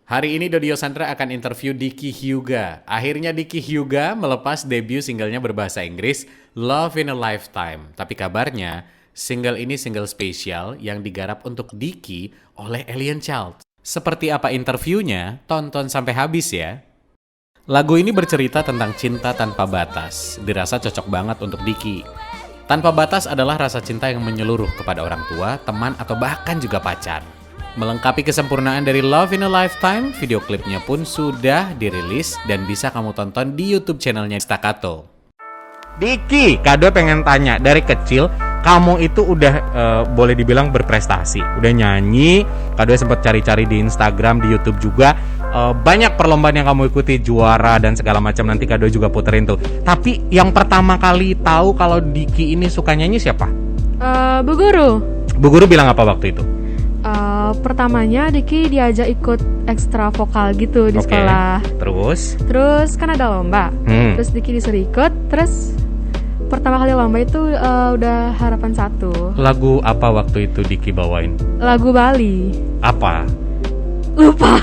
Hari ini Dodio Sandra akan interview Diki Hyuga. Akhirnya Diki Hyuga melepas debut singlenya berbahasa Inggris, Love in a Lifetime. Tapi kabarnya, single ini single spesial yang digarap untuk Diki oleh Alien Child. Seperti apa interviewnya? Tonton sampai habis ya. Lagu ini bercerita tentang cinta tanpa batas. Dirasa cocok banget untuk Diki. Tanpa batas adalah rasa cinta yang menyeluruh kepada orang tua, teman, atau bahkan juga pacar. Melengkapi kesempurnaan dari Love in a Lifetime, video klipnya pun sudah dirilis dan bisa kamu tonton di YouTube channelnya Staccato. Diki, Kado pengen tanya, dari kecil kamu itu udah boleh dibilang berprestasi, udah nyanyi, Kado sempat cari-cari di Instagram, di YouTube juga, banyak perlombaan yang kamu ikuti, juara dan segala macam, nanti Kado juga puterin tuh. Tapi yang pertama kali tahu kalau Diki ini suka nyanyi siapa? Bu Guru. Bu Guru bilang apa waktu itu? Pertamanya Diki diajak ikut ekstra vokal gitu di sekolah. Terus kan ada lomba. Terus Diki disuruh ikut. Terus pertama kali lomba itu udah Harapan 1. Lagu apa waktu itu Diki bawain? Lagu Bali. Apa? Lupa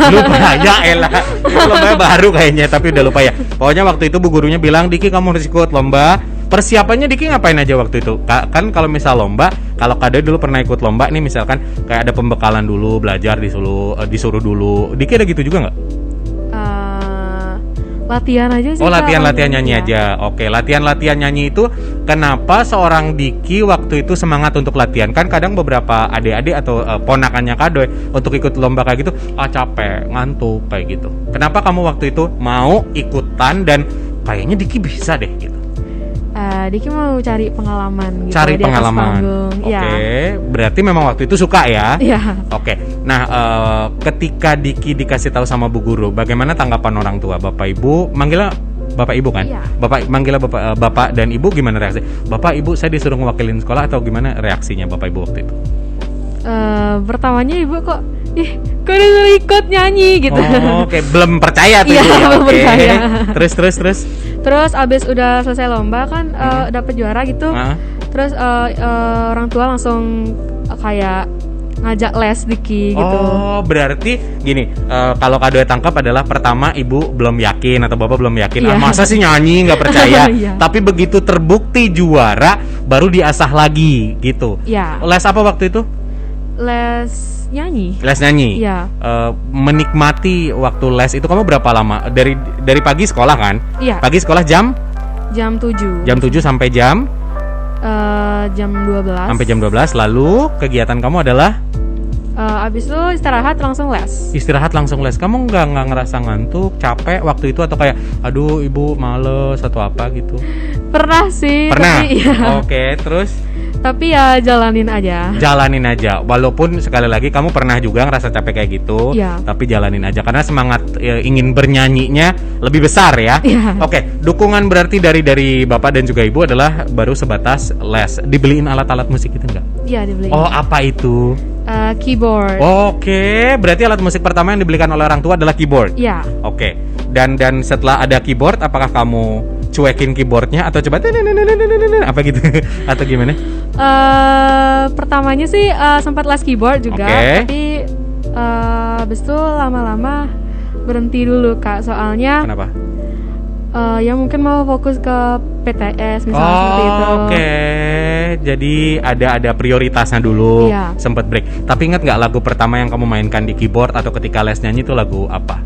ya elah. Lombanya baru kayaknya tapi udah lupa ya. Pokoknya waktu itu bu gurunya bilang, Diki kamu harus ikut lomba. Persiapannya Diki ngapain aja waktu itu? Kan kalau misal lomba, kalau Kado dulu pernah ikut lomba nih, misalkan kayak ada pembekalan dulu, belajar disuruh dulu. Diki ada gitu juga nggak? Latihan aja sih. Oh, latihan nyanyi aja. Oke, latihan nyanyi itu kenapa seorang Diki waktu itu semangat untuk latihan? Kan kadang beberapa adik-adik atau ponakannya Kado untuk ikut lomba kayak gitu, capek, ngantuk kayak gitu. Kenapa kamu waktu itu mau ikutan dan kayaknya Diki bisa deh gitu? Diki mau cari pengalaman gitu. Cari pengalaman. Oke, berarti memang waktu itu suka ya? Iya. Oke. Nah, ketika Diki dikasih tahu sama bu guru, bagaimana tanggapan orang tua? Bapak Ibu, manggilnya Bapak Ibu kan? Iya. Manggilnya Bapak dan Ibu, gimana reaksi? Bapak Ibu, saya disuruh ngewakilin sekolah atau gimana reaksinya Bapak Ibu waktu itu? Pertamanya Ibu kok disuruh ikut nyanyi gitu. Oke. Belum percaya tuh. Iya, belum percaya. Terus abis udah selesai lomba kan dapet juara gitu. Terus orang tua langsung kayak ngajak les Diki gitu. Oh, berarti gini, kalau Kado tangkap adalah pertama ibu belum yakin atau bapak belum yakin. Iya. Masa sih nyanyi nggak percaya? Iya. Tapi begitu terbukti juara, baru diasah lagi gitu. Iya. Les apa waktu itu? Les nyanyi. Iya. Menikmati waktu les itu kamu berapa lama? Dari pagi sekolah kan? Iya. Pagi sekolah jam 7. Jam 7 sampai jam? Jam 12. Sampai jam 12. Lalu kegiatan kamu adalah? Abis itu istirahat langsung les. Kamu nggak ngerasa ngantuk, capek waktu itu atau kayak aduh ibu males atau apa gitu? Pernah sih. Pernah? Tapi, ya. Oke, terus? Tapi ya jalanin aja. Walaupun sekali lagi kamu pernah juga ngerasa capek kayak gitu. Iya. Tapi jalanin aja karena semangat ingin bernyanyinya lebih besar ya. Iya. Oke, dukungan berarti dari bapak dan juga ibu adalah baru sebatas les. Dibeliin alat-alat musik itu enggak? Iya, dibeliin. Oh, apa itu? Keyboard. Oke, berarti alat musik pertama yang dibelikan oleh orang tua adalah keyboard. Iya. Oke. Dan setelah ada keyboard, apakah kamu cuekin keyboardnya atau coba apa gitu atau gimana? Pertamanya sih sempat les keyboard juga, tapi habis itu lama-lama berhenti dulu Kak, soalnya kenapa? Ya mungkin mau fokus ke PTS misalnya seperti itu. Oke. Jadi ada prioritasnya dulu. Iya. Sempat break. Tapi ingat nggak lagu pertama yang kamu mainkan di keyboard atau ketika les nyanyi itu lagu apa?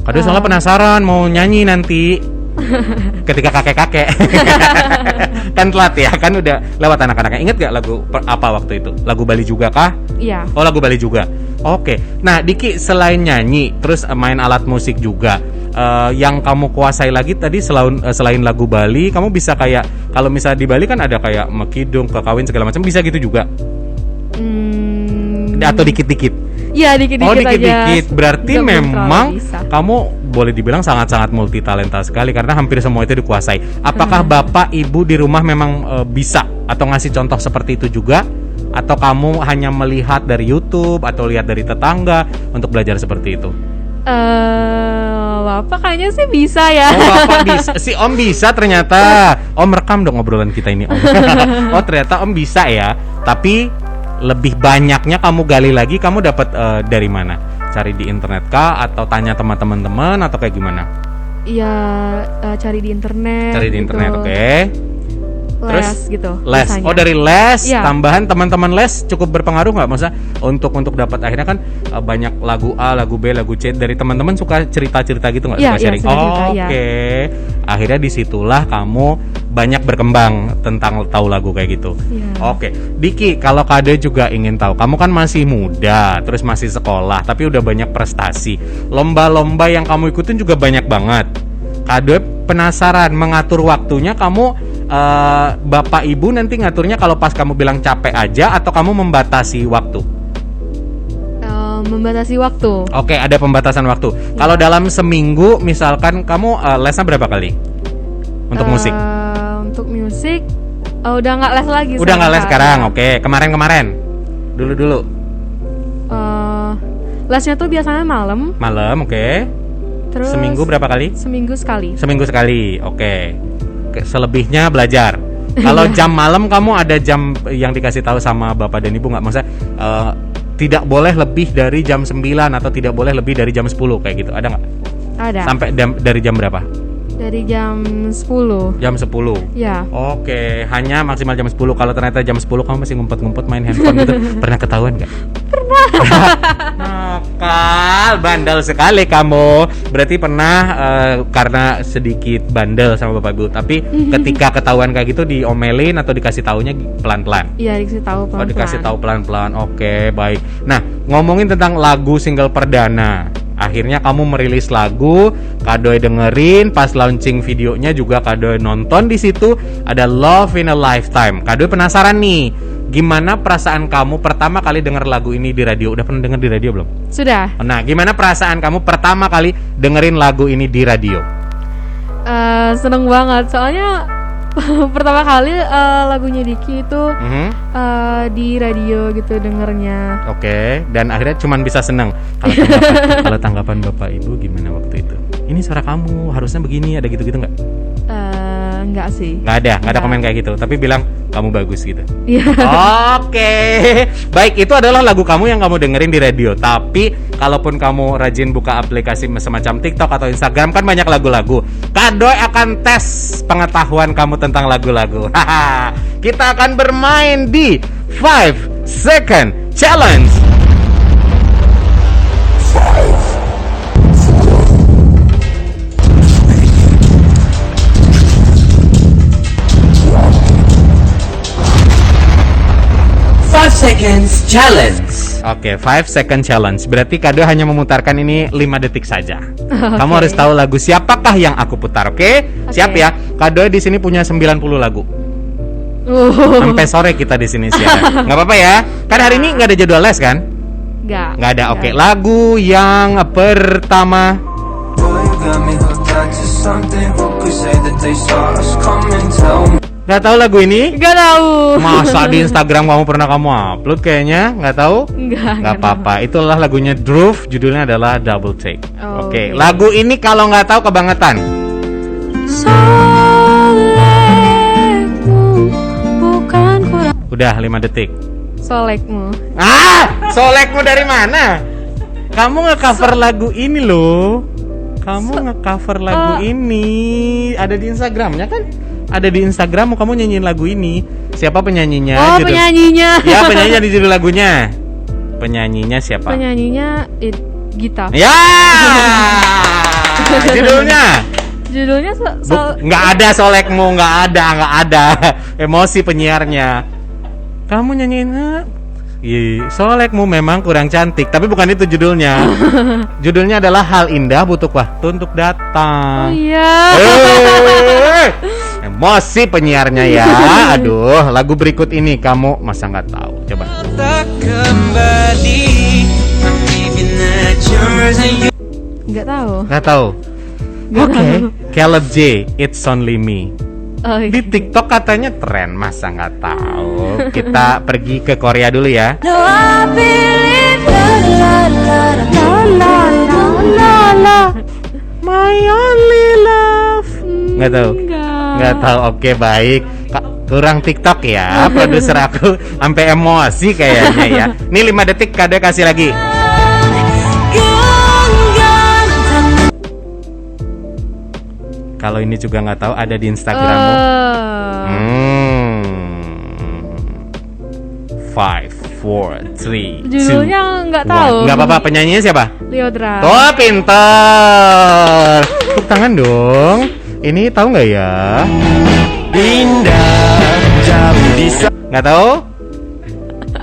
Kado soalnya penasaran mau nyanyi nanti. Ketika kakek-kakek kan telat ya, kan udah lewat anak-anaknya. Ingat gak lagu apa waktu itu? Lagu Bali juga kah? Iya. Oh, lagu Bali juga. Oke. Nah, Diki selain nyanyi terus main alat musik juga, yang kamu kuasai lagi tadi selain lagu Bali, kamu bisa kayak kalau misalnya di Bali kan ada kayak mekidung, kekawin segala macam, bisa gitu juga? Atau dikit-dikit? Iya, dikit-dikit aja. Dikit-dikit. Berarti memang kamu boleh dibilang sangat-sangat multi talenta sekali karena hampir semua itu dikuasai. Apakah bapak ibu di rumah memang bisa atau ngasih contoh seperti itu juga? Atau kamu hanya melihat dari YouTube atau lihat dari tetangga untuk belajar seperti itu? Bapak kayaknya sih bisa ya. Oh, bapak bisa. Si Om bisa ternyata. Om rekam dong obrolan kita ini, Om. Oh, ternyata Om bisa ya. Tapi lebih banyaknya kamu gali lagi, kamu dapat dari mana? Cari di internet kah atau tanya teman-teman atau kayak gimana? Iya, cari di internet. Cari di gitu. internet, oke. Terus Les gitu. les. biasanya. Oh, dari les, Iya. tambahan teman-teman les cukup berpengaruh nggak? Maksudnya untuk dapat akhirnya kan banyak lagu A, lagu B, lagu C dari teman-teman suka cerita-cerita gitu nggak? Iya, Suka iya, sharing. suka cerita, iya. Oke. Akhirnya disitulah kamu banyak berkembang tentang tahu lagu kayak gitu. Iya. Oke, Diki, kalau Kade juga ingin tahu, kamu kan masih muda, terus masih sekolah, tapi udah banyak prestasi. Lomba-lomba yang kamu ikutin juga banyak banget. Kade penasaran mengatur waktunya, kamu bapak ibu nanti ngaturnya kalau pas kamu bilang capek aja atau kamu membatasi waktu? Membatasi waktu. Oke, ada pembatasan waktu. Kalau dalam seminggu misalkan kamu lesnya berapa kali untuk musik? Untuk musik udah nggak les lagi. Udah nggak les sekarang, oke. Kemarin-kemarin, dulu. Lesnya tuh biasanya malam. Malam, oke. Terus Seminggu berapa kali? Seminggu sekali. Seminggu sekali, oke. Selebihnya belajar. Kalau jam malam kamu ada jam yang dikasih tahu sama bapak dan ibu nggak? Maksudnya tidak boleh lebih dari jam 9 atau tidak boleh lebih dari jam 10 kayak gitu, ada nggak? Ada. Sampai dari jam berapa? Dari jam 10. Jam 10. Ya. Oke, hanya maksimal jam 10. Kalau ternyata jam 10 kamu masih ngumpet-ngumpet main handphone gitu, pernah ketahuan nggak? Pernah. Nakal, bandel sekali kamu. Berarti pernah karena sedikit bandel sama bapak ibu. Tapi ketika ketahuan kayak gitu diomelin atau dikasih taunya pelan-pelan? Iya, dikasih tahu pelan-pelan. Oh, dikasih tahu pelan-pelan. Oke, baik. Nah, ngomongin tentang lagu single perdana. Akhirnya kamu merilis lagu, Kadoy dengerin, pas launching videonya juga Kadoy nonton di situ, ada Love in a Lifetime. Kadoy penasaran nih, gimana perasaan kamu pertama kali denger lagu ini di radio? Udah pernah denger di radio belum? Sudah. Nah, gimana perasaan kamu pertama kali dengerin lagu ini di radio? Seneng banget, soalnya pertama kali lagunya Diki itu di radio gitu dengernya. Oke, dan akhirnya cuman bisa seneng. Kalau tanggapan bapak ibu gimana waktu itu? Ini suara kamu harusnya begini, ada gitu-gitu nggak? Enggak sih. Nggak ada komen kayak gitu. Tapi bilang kamu bagus gitu. Iya. Oke, baik, itu adalah lagu kamu yang kamu dengerin di radio. Tapi kalaupun kamu rajin buka aplikasi semacam TikTok atau Instagram kan banyak lagu-lagu. Kadoy akan tes pengetahuan kamu tentang lagu-lagu. Kita akan bermain di 5 Second Challenge. 5 seconds challenge. Oke, 5 second challenge. Berarti Kado hanya memutarkan ini 5 detik saja. Kamu harus tahu lagu siapakah yang aku putar, oke? Siap ya? Kado di sini punya 90 lagu. Sampai sore kita di sini siaran. Enggak apa-apa ya? Kan hari ini enggak ada jadwal les kan? Enggak ada. Oke, lagu yang pertama. Nggak tahu lagu ini? Nggak tahu. Masa di Instagram kamu pernah kamu upload kayaknya? Nggak tahu? Nggak apa-apa. Itulah lagunya Groove, judulnya adalah Double Take. Oke. Lagu ini kalau nggak tahu kebangetan. Solekmu bukan kurang. Udah 5 detik. Solekmu. Solekmu dari mana? Kamu nge-cover lagu ini loh. Kamu nge-cover lagu ini. Ada di Instagramnya kan? Ada di Instagram, kamu nyanyiin lagu ini. Siapa penyanyinya? Penyanyinya. Ya, penyanyinya di judul lagunya. Penyanyinya siapa? Penyanyinya Gita. Ya. Judulnya? Judulnya nggak ada Solekmu, nggak ada. Emosi penyiarnya. Kamu nyanyiin Solekmu memang kurang cantik, tapi bukan itu judulnya. Judulnya adalah Hal Indah Butuh Waktu Untuk Datang. Oh iya. Emosi penyiarnya ya. Aduh, lagu berikut ini kamu masa nggak tahu? Coba. Nggak tahu. Nggak tahu. Oke. Caleb J, It's Only Me. Di TikTok katanya tren, masa nggak tahu? Kita pergi ke Korea dulu ya. My only love. Nggak tahu. Nggak tahu. Oke, baik. Kurang TikTok ya, produser aku sampai emosi kayaknya ya. Ini 5 detik Kade kasih lagi. Kalau ini juga nggak tahu, ada di Instagrammu. 5, 4, 3, 2. Judulnya nggak tahu. Nggak apa-apa, penyanyinya siapa? Liodra. Oh, pinter. Tepuk tangan dong. Ini tahu nggak ya? Dinda jauh di Nggak tahu?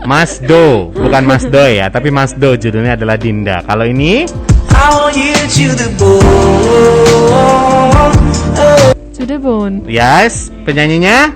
Masdo, bukan Masdo ya, tapi Masdo judulnya adalah Dinda. Kalau ini I want you to the bone. Sudah Bon. yes, penyanyinya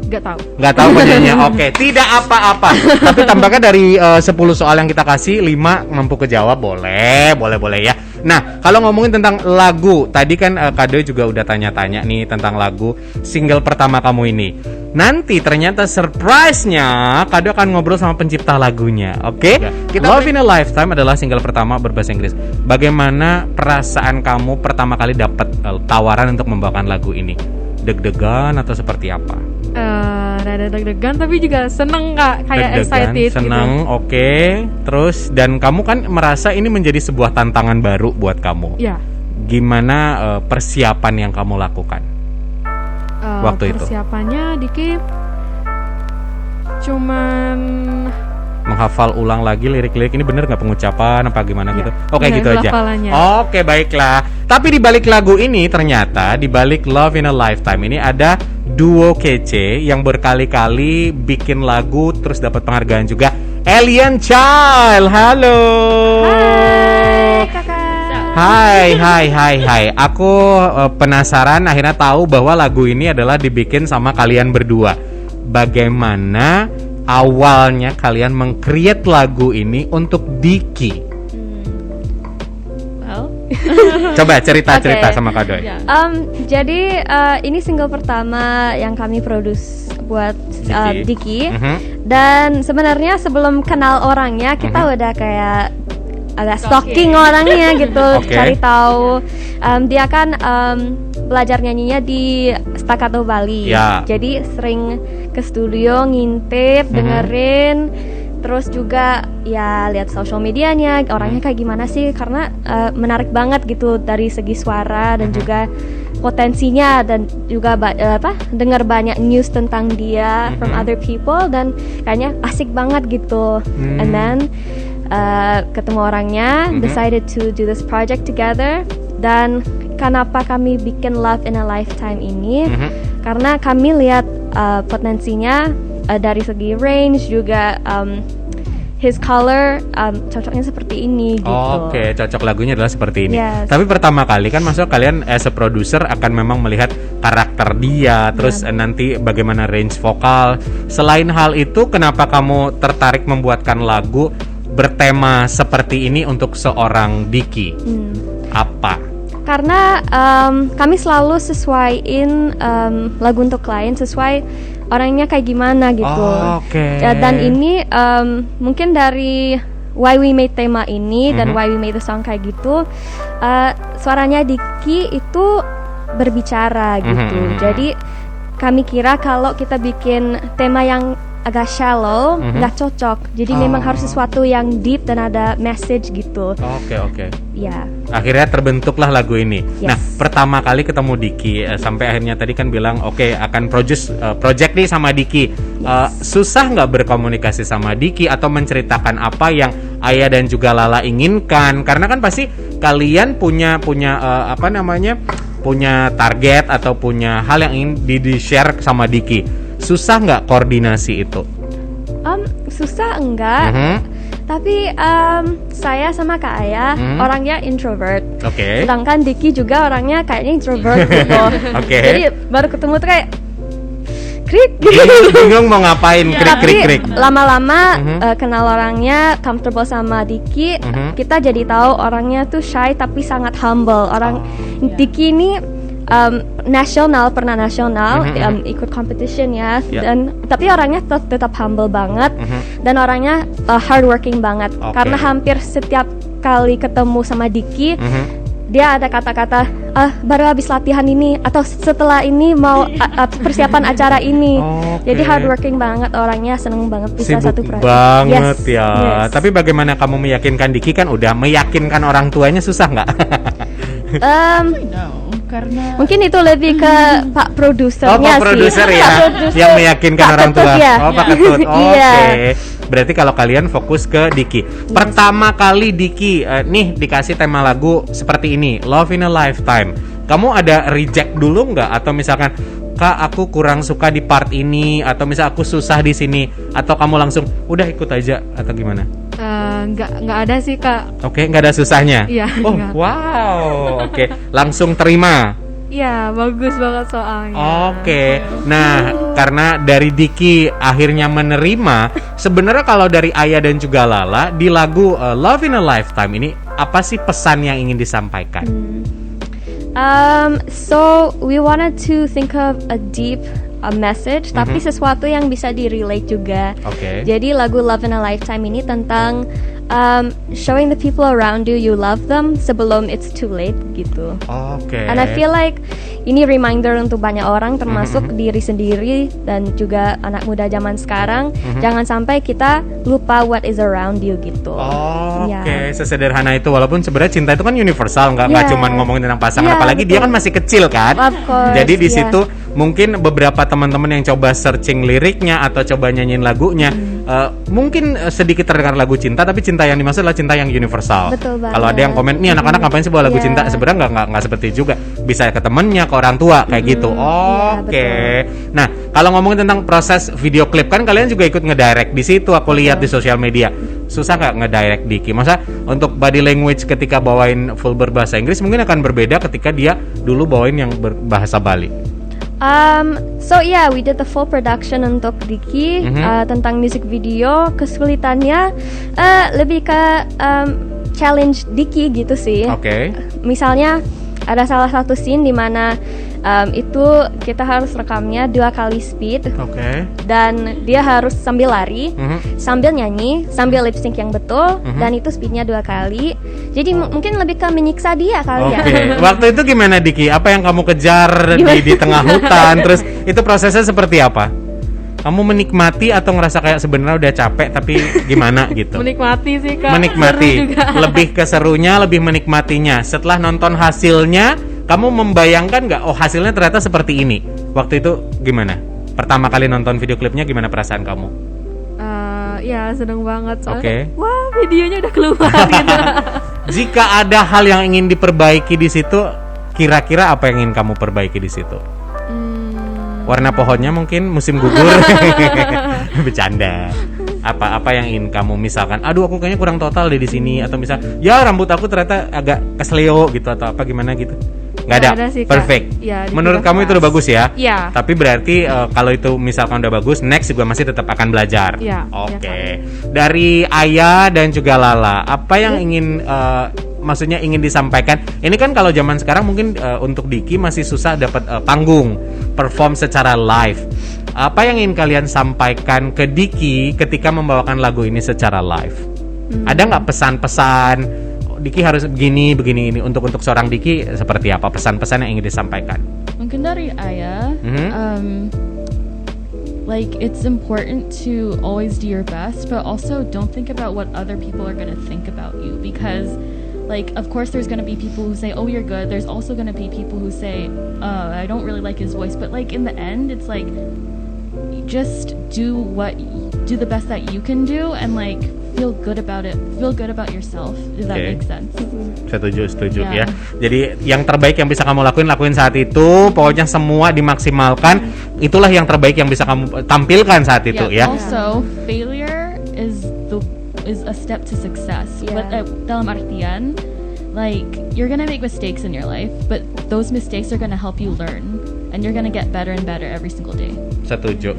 Nggak tahu. nggak tahu penyanyinya. Oke, tidak apa-apa. Tapi tampaknya dari 10 soal yang kita kasih 5 mampu kejawab, boleh ya. Nah, kalau ngomongin tentang lagu, tadi kan Kado juga udah tanya-tanya nih tentang lagu single pertama kamu ini. Nanti ternyata surprise-nya Kado akan ngobrol sama pencipta lagunya. Oke? Love in a Lifetime adalah single pertama berbahasa Inggris. Bagaimana perasaan kamu pertama kali dapat tawaran untuk membawakan lagu ini? Deg-degan atau seperti apa? Rada deg-degan tapi juga seneng Kak, kayak Deg-degan, excited seneng, gitu. oke. Terus dan kamu kan merasa ini menjadi sebuah tantangan baru buat kamu. Ya. Gimana persiapan yang kamu lakukan waktu itu? Persiapannya dikit cuman Menghafal ulang lagi lirik-lirik ini, bener nggak pengucapan apa gimana Ya, gitu? Oke, bener, gitu aja. pelafalannya. Oke, baiklah. Tapi di balik lagu ini ternyata di balik Love in a Lifetime ini ada duo kece yang berkali-kali bikin lagu terus dapat penghargaan juga. Alien Child. Halo. Hai kakak. Hai. Aku penasaran akhirnya tahu bahwa lagu ini adalah dibikin sama kalian berdua. Bagaimana awalnya kalian meng-create lagu ini untuk Diki? Well, Coba cerita-cerita Oke. sama Kak Doi. jadi ini single pertama yang kami produce buat Diki. Dan sebenarnya sebelum kenal orangnya kita udah kayak agak stalking orangnya gitu, Oke. cari tahu. Dia kan belajar nyanyinya di Staccato Bali, Ya. jadi sering ke studio ngintip, dengerin. Terus juga ya lihat social medianya, orangnya kayak gimana sih, karena menarik banget gitu dari segi suara dan juga potensinya, dan juga dengar banyak news tentang dia from other people, dan kayaknya asik banget gitu. And then ketemu orangnya, decided to do this project together. Dan kenapa kami bikin Love in a Lifetime ini? Karena kami lihat potensinya dari segi range juga, his color cocoknya seperti ini gitu. Oke, cocok lagunya adalah seperti ini. Yes. Tapi pertama kali kan masuk kalian as a producer akan memang melihat karakter dia, terus nanti bagaimana range vokal. Selain hal itu, kenapa kamu tertarik membuatkan lagu bertema seperti ini untuk seorang Diki? Apa? Karena kami selalu sesuaiin lagu untuk klien sesuai orangnya kayak gimana gitu. Oke. Dan ini mungkin dari why we made tema ini dan why we made the song kayak gitu, suaranya Diki itu berbicara gitu. Jadi kami kira kalau kita bikin tema yang agak shallow nggak cocok. Jadi memang harus sesuatu yang deep dan ada message gitu. Oke. Ya. Akhirnya terbentuklah lagu ini. Yes. Nah, pertama kali ketemu Diki sampai akhirnya tadi kan bilang oke, akan produce project nih sama Diki. Susah nggak berkomunikasi sama Diki atau menceritakan apa yang Ayah dan juga Lala inginkan? Karena kan pasti kalian punya punya target atau punya hal yang ingin di-share sama Diki. Susah nggak koordinasi itu? Susah enggak? Tapi saya sama Kak Ayah orangnya introvert. Oke. Sedangkan Diki juga orangnya kayaknya introvert gitu. Oke. Jadi baru ketemu tuh kayak krik. Bingung mau ngapain, Tapi krik. lama-lama kenal orangnya, comfortable sama Diki, kita jadi tahu orangnya tuh shy tapi sangat humble. Diki ini pernah nasional, ikut competition ya, dan tapi orangnya tetap humble banget, dan orangnya hardworking banget. Karena hampir setiap kali ketemu sama Diki, dia ada kata-kata baru habis latihan ini atau setelah ini mau persiapan acara ini. Jadi hardworking banget orangnya, seneng banget bisa Sibuk satu proyek. banget Yes, ya. yes. Tapi bagaimana kamu meyakinkan Diki? Kan udah meyakinkan orang tuanya susah nggak? No, karena Mungkin itu lebih ke Pak produsernya Pak produser sih. ya, Pak produser. yang meyakinkan Pak orang tua. Ketut ya. Pak Ketut. Oke. Iya. Berarti kalau kalian fokus ke Diki. Pertama kali Diki nih dikasih tema lagu seperti ini, Love in a Lifetime. Kamu ada reject dulu nggak? Atau misalkan, Kak, aku kurang suka di part ini, atau misal aku susah di sini, atau kamu langsung udah ikut aja atau gimana? Nggak ada sih Kak. Oke, nggak ada susahnya. Iya, Oh, nggak. wow. Oke, langsung terima. Iya, bagus banget soalnya. Oke. Nah, karena dari Diki akhirnya menerima, sebenarnya kalau dari Ayah dan juga Lala di lagu Love in a Lifetime ini, apa sih pesan yang ingin disampaikan? So we wanted to think of a deep message, tapi sesuatu yang bisa di-relate juga. Oke. Jadi lagu Love in a Lifetime ini tentang showing the people around you love them sebelum it's too late gitu. Oke. And I feel like ini reminder untuk banyak orang, termasuk diri sendiri dan juga anak muda zaman sekarang. Jangan sampai kita lupa what is around you gitu. Oke, Ya. sesederhana itu. Walaupun sebenarnya cinta itu kan universal, nggak Yeah. cuma ngomongin tentang pasangan. Yeah, Apalagi dia betul. kan masih kecil kan. Of course, Jadi di yeah. situ mungkin beberapa teman-teman yang coba searching liriknya atau coba nyanyiin lagunya, mungkin sedikit terdengar lagu cinta, tapi cinta yang dimaksud adalah cinta yang universal. Betul banget. Kalau ada yang komen, nih anak-anak ngapain sih bawa lagu Yeah. cinta? Sebenarnya nggak seperti juga. Bisa ke temennya, ke orang tua kayak gitu. Oke. Nah, kalau ngomongin tentang proses video klip kan kalian juga ikut ngedirect di situ. Aku lihat di sosial media. Susah nggak ngedirect Diki? Masa untuk body language ketika bawain full berbahasa Inggris mungkin akan berbeda ketika dia dulu bawain yang berbahasa Bali. So yeah, we did the full production untuk Diki tentang music video. Kesulitannya lebih ke challenge Diki gitu sih. Oke. Misalnya ada salah satu scene di mana itu kita harus rekamnya 2 kali speed. Oke. Dan dia harus sambil lari, sambil nyanyi, sambil lip sync yang betul, dan itu speednya 2 kali. Jadi mungkin lebih ke menyiksa dia kali ya. Oke. Waktu itu gimana Diki? Apa yang kamu kejar di tengah hutan? Terus itu prosesnya seperti apa? Kamu menikmati atau ngerasa kayak sebenarnya udah capek tapi gimana gitu? Menikmati sih Kak. Menikmati. Seru juga. Lebih ke serunya, lebih menikmatinya. Setelah nonton hasilnya, kamu membayangkan nggak? Oh, hasilnya ternyata seperti ini. Waktu itu gimana? Pertama kali nonton video klipnya gimana perasaan kamu? Ya seneng banget soalnya. Oke. Wah, videonya udah keluar gitu. Jika ada hal yang ingin diperbaiki di situ, kira-kira apa yang ingin kamu perbaiki di situ? Warna pohonnya mungkin musim gugur. Bercanda. Apa yang ingin kamu misalkan? Aduh, aku kayaknya kurang total deh di sini, atau misal, ya rambut aku ternyata agak kesleo gitu, atau apa gimana gitu? Nggak ada. sih, Kak. Perfect. Ya, Menurut kamu itu udah bagus ya? Iya. Tapi berarti kalau itu misalkan udah bagus, next juga masih tetap akan belajar. Iya, Oke. iya, Dari Ayah dan juga Lala, apa yang ingin maksudnya ingin disampaikan? Ini kan kalau zaman sekarang mungkin untuk Diki masih susah dapat panggung, perform secara live. Apa yang ingin kalian sampaikan ke Diki ketika membawakan lagu ini secara live? Ada nggak pesan-pesan? Diki harus begini ini untuk seorang Diki seperti apa pesan-pesan yang ingin disampaikan? mungkin dari Ayah, like it's important to always do your best, but also don't think about what other people are going to think about you, because like of course there's going to be people who say, oh, you're good. There's also going to be people who say, I don't really like his voice, but like in the end it's like just do the best that you can do, and like feel good about yourself, if that Okay. makes sense. Setuju Ya. ya. Jadi yang terbaik yang bisa kamu lakuin saat itu. Pokoknya semua dimaksimalkan. Itulah yang terbaik yang bisa kamu tampilkan saat itu ya. Also, failure is a step to success. Yeah. Dalam artian, like you're gonna make mistakes in your life, but those mistakes are gonna help you learn, and you're gonna get better and better every single day. Setuju.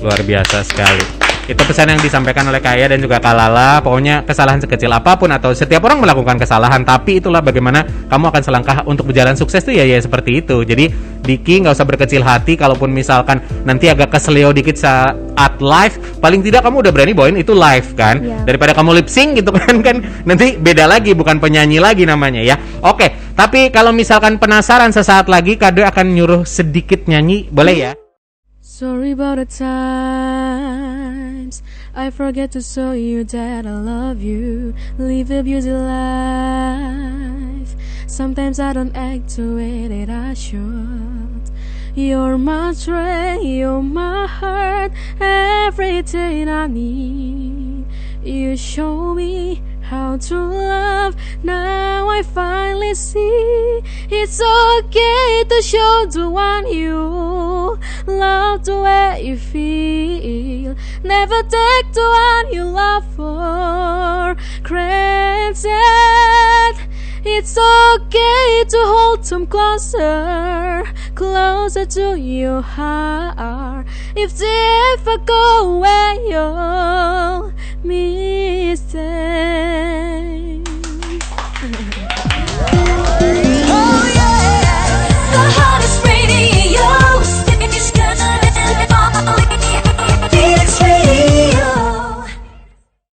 Luar biasa sekali. Itu pesan yang disampaikan oleh Kak Aya dan juga Kak Lala. Pokoknya kesalahan sekecil apapun, atau setiap orang melakukan kesalahan, tapi itulah bagaimana kamu akan selangkah untuk berjalan sukses tuh ya seperti itu. Jadi Diki nggak usah berkecil hati kalaupun misalkan nanti agak kesleo dikit saat live, paling tidak kamu udah berani bawain itu live kan. Yeah. Daripada kamu lip sync gitu kan nanti beda lagi, bukan penyanyi lagi namanya ya. Oke, tapi kalau misalkan penasaran sesaat lagi Kado akan nyuruh sedikit nyanyi, boleh ya? Sorry about the times I forget to show you that I love you. Live a busy life. Sometimes I don't act the way that I should. You're my strength, you're my heart, everything I need. You show me how to love, now I finally see. It's okay to show the one you love the way you feel. Never take the one you love for granted. It's okay to hold them closer, closer to your heart. If they ever go away, you'll miss them.